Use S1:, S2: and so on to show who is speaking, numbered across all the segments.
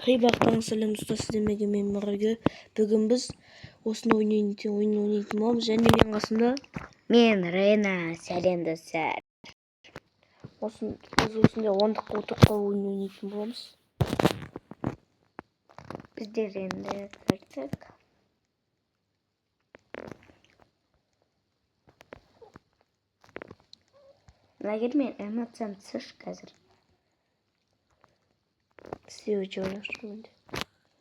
S1: Бақтан сәлем достар, сіздерге мен Мұрагер. Бүгін біз осыны ойнайтын боламыз. Және менің қасымда
S2: мен Рена. Сәлем достар.
S1: Біз осында ондыққа отырып ойнайтын боламыз.
S2: Біздер енді кірдік. Лагер мен эмоциям түсіш қазір.
S1: Сіздер өте ойнашты енді.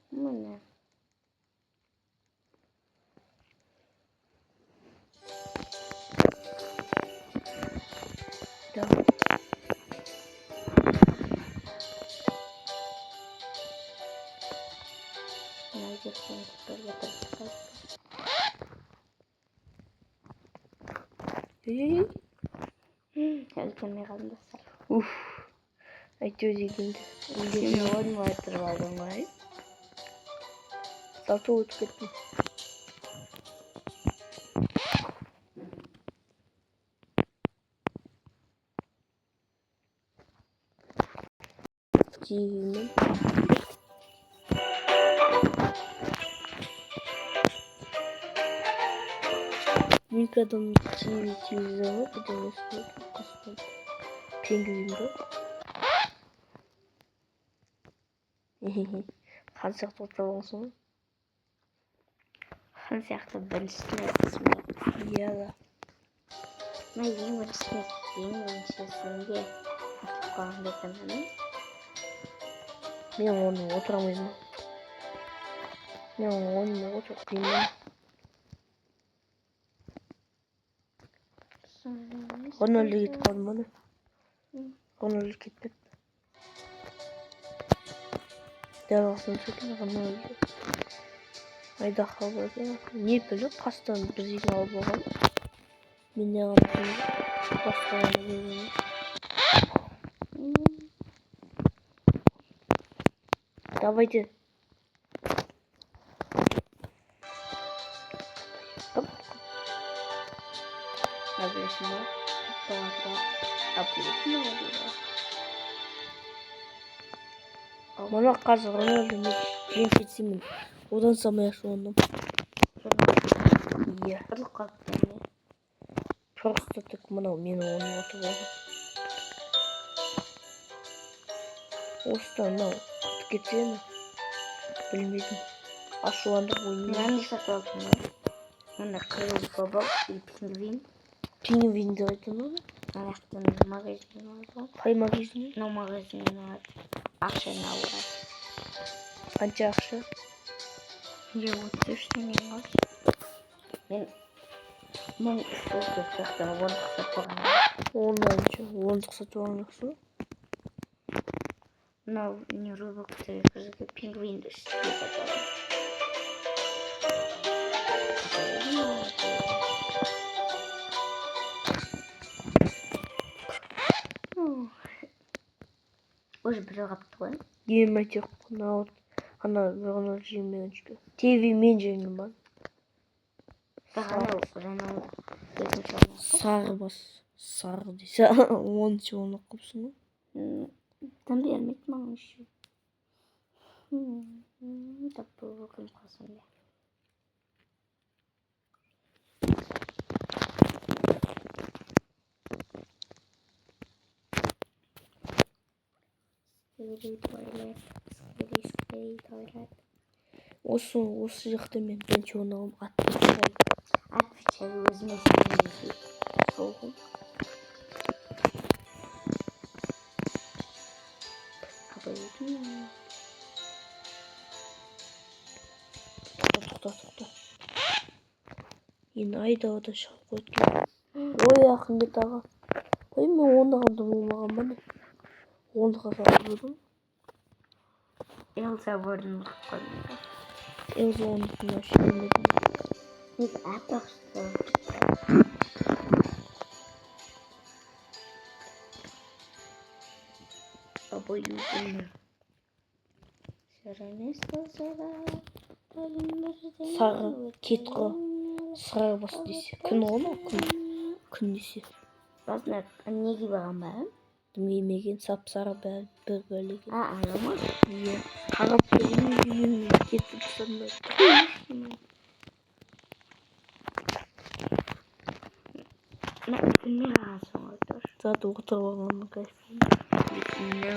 S2: Міне.
S1: Да.
S2: Лагер сен күтіп отырып. Келмей қалдым достар.
S1: Әйтеуір дегенде.
S2: Сені ойнай тұрып алдым ғой.
S1: Салты өтіп кеттім. Тегімен. Екі адам телевизоры, бұдан өсіп қасынан пингвин бар. Хан сияқты отырып алғансың ғой.
S2: Хан сияқты біріншісіне түсінбей.
S1: Иә да.
S2: Мен ең біріншісінде ұтып қалғандай қанамын.
S1: Мен оны отыра алмаймын. Мен оны отырып қимаймын. Рональдо кетіп қалды ма? Рональдо кетпепті. Дәл басын сөйтіп Рональдо. Айдаһар бар екен. Не біліп қастан бірдеңе алып алған. Мен не ғана басқаларына берген. Давайте.
S2: Обычно
S1: Мана қазір Рональдоны жеңіп кетсемін. Одан самай ашуындым. Иә.
S2: Бірлік қалыпты.
S1: Просто так мынау мені оны отып алған. Осыдан мынау құтып кетсені. Білмедім. Ашуандық ойнайды.
S2: Мен сатып алдым ғой. Мына қырғыз баба пингвин.
S1: Пингвинді айтын оны?
S2: Аяқтан магазин алды.
S1: Қай магазин?
S2: Но магазиннен алады. Ақшаны алады.
S1: Қанша ақша?
S2: 33 теңге ғой. Мен сол жақтан ондық сатып алғанмын.
S1: Ондық сатып алғансың?
S2: Мынау не Роблокстағы күзгі пингвинді үстіне сатып алдым. Уже бір қапты ғой.
S1: Ем әйтек ана Рональдо жеңмеген шүкі. ТВ мен жеңгім бар. Сары бас. Сары дейсі. 10-шы оны қыпсың ғой.
S2: Там бермейді маған үші. Таппы өкім қалсын бе.
S1: Осы жақта мен бірінші оны алым Отвечай.
S2: Отвечай өзіме сенемін. Сол ғой.
S1: Тоқта. Енді айдауда шығып қойды. Ой, Ақымбет аға. Ой, мен оны қандым болмаған баны. Оны қасап көрдім.
S2: Элза бұрын қойды.
S1: Элза оны күнә шелмедім.
S2: Мен әпіқсті. Абой үйдені.
S1: Сары кетқы. Сары бас десе. Күн оны? Күн десе.
S2: Басына неге баған ба?
S1: Дым киймеген, сап-сары бір бөлеген.
S2: Анама.
S1: Иә. Қарап тұрмын, кетіп сонда.
S2: Не разу отыр.
S1: Зат отырып алғанның кайфы.
S2: Не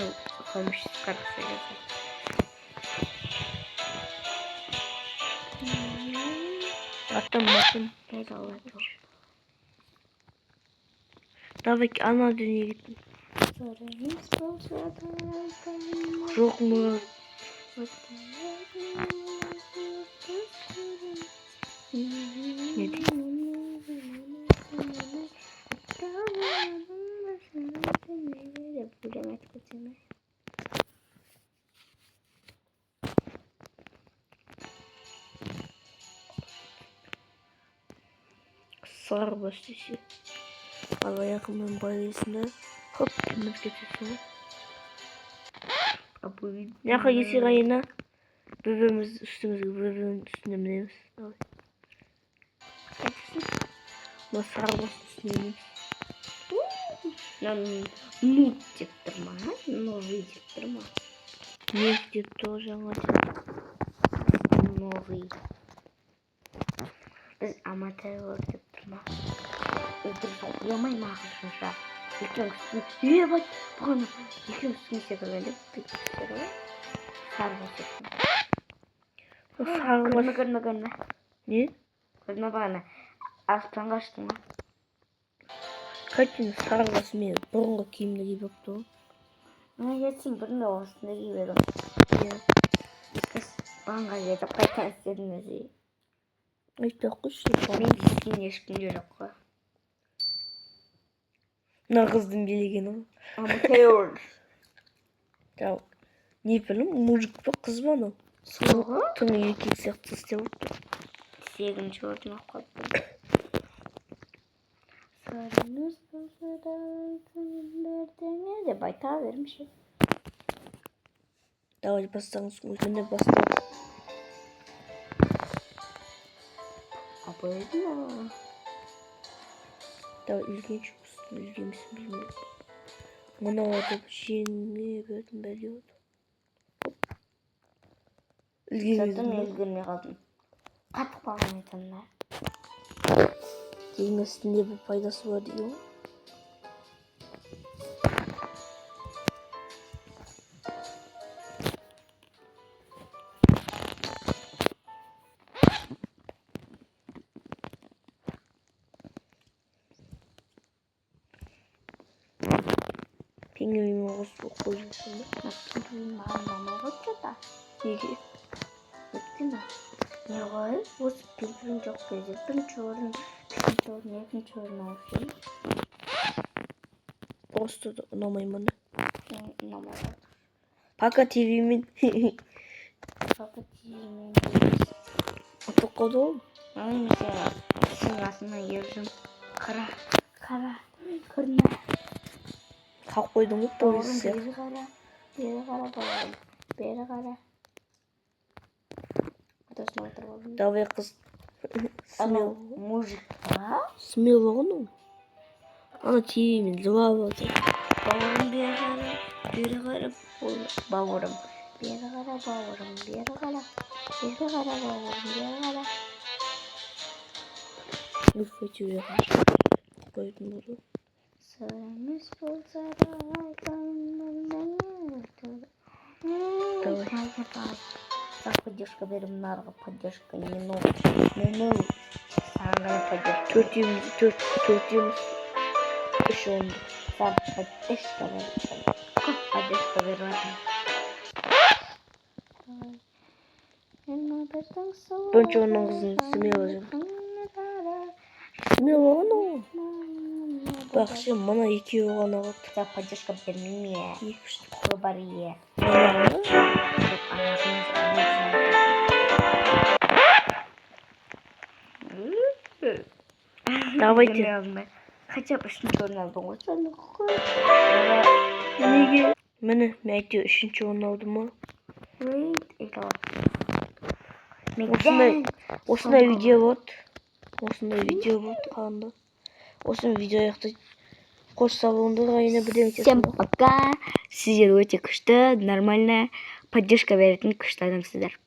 S2: помощь скарса.
S1: Аттан машин. Давай ана дүниеге кеттім. Жоқ му? Не дейді? Сар бастысы. Ал аяқыммен байлайсың да, хоп, кіміп кетесің. Яқа кесе қайына, бөбеміз үстімізге, бөбеміз үстіне мінеміз. Мына сар басты үстіне мінеміз.
S2: Ну деп тұрма, новый деп тұрма.
S1: Не деп тұр жаңа деп.
S2: Новый. Біз аматерлер деп тұрма. Өтіріп ойламай мағышынша. Екен үстіне, ебать, бұғаны. Екен үстіне секіргенде, бүйтіп сар басысын. Көрме.
S1: Не?
S2: Көрме бағана. Аспанға аштың ма?
S1: Қайтын сар басы мен бұрынғы киімді киіп өпті ғой.
S2: Мен кетсің біріне осында киіп едім.
S1: Иә.
S2: Біз бағанға кетіп қайтқан істедім өзі.
S1: Айтпақ қойшы.
S2: Мен дейскен ешкімде жоқ қой.
S1: Мына қыздың билегені ғой.
S2: Аматер.
S1: Жау. Не білім, мужик па, қыз ба анау?
S2: Сұлғы?
S1: Түні еркек сияқты істеп отыр.
S2: 8-ші орын алып қалды. Сарымыз болса да күндердеңе деп айта бермеші.
S1: Давай бастаңыз, өзіне бастаңыз.
S2: Абайды ма?
S1: Давай үлгенші болсын, үлгенмесін білмейді. Мына отып жеңе бердім бәле отып.
S2: Сәттің үлгенме қалдым. Қатық балын айтандар.
S1: Жеңесінде бір пайдасы бар дейді ғой. Пеңгімеймен қосып қойып жүрсің бе?
S2: Пингвин маған мамай қойып та.
S1: Неге?
S2: Өйткені не ғой? Осы пингвин жоқ кезде бірінші орын, үшінші орын, екінші орын алып жүрмін.
S1: Просто да ұнамай мана.
S2: Ұнамай қалды.
S1: Пока ТВ-мен.
S2: Папа тиіммен
S1: Атып қалды ғой.
S2: сен асына ержім. Қара, көріне.
S1: Қалып қойдың ғой,
S2: Бауырым,
S1: повесі.
S2: бері қара, бауырым, бері қара. Атасына отырып алдым.
S1: Давай қыз.
S2: Анау мужик па?
S1: Смел болған ол. Ана ТВ-мен жылап отыр.
S2: Бауырым, бері қара, бауырым, бері қара, бауырым, бері қара, бауырым, бері қара.
S1: Өйткені қойдың болды.
S2: Сырымыз болса да
S1: Давай.
S2: За поддержка берем нарго, поддержка не новая. Самая поддержка.
S1: Төртеміз. Үш онды.
S2: Сам поддержка берем. Поддержка берем.
S1: Бірінші оның қызын Смела жүр. Смела болған ол. Бақшы, мына екеуі ғана қалды.
S2: За поддержка бермейме.
S1: Екі-үшті.
S2: Қой бар ие.
S1: Давайте.
S2: Хотя бы үшінші орын алдым ғой.
S1: Неге? Міне, мен әйтеуір үшінші орын алдым ма? Осындай видео болады. Қалында. Осындай видео аяқтайды. қош сау болыңдар айына бірдеңе
S2: Всем пока. Сіздер өте күшті, нормально поддержка беретін күшті адамсыздар.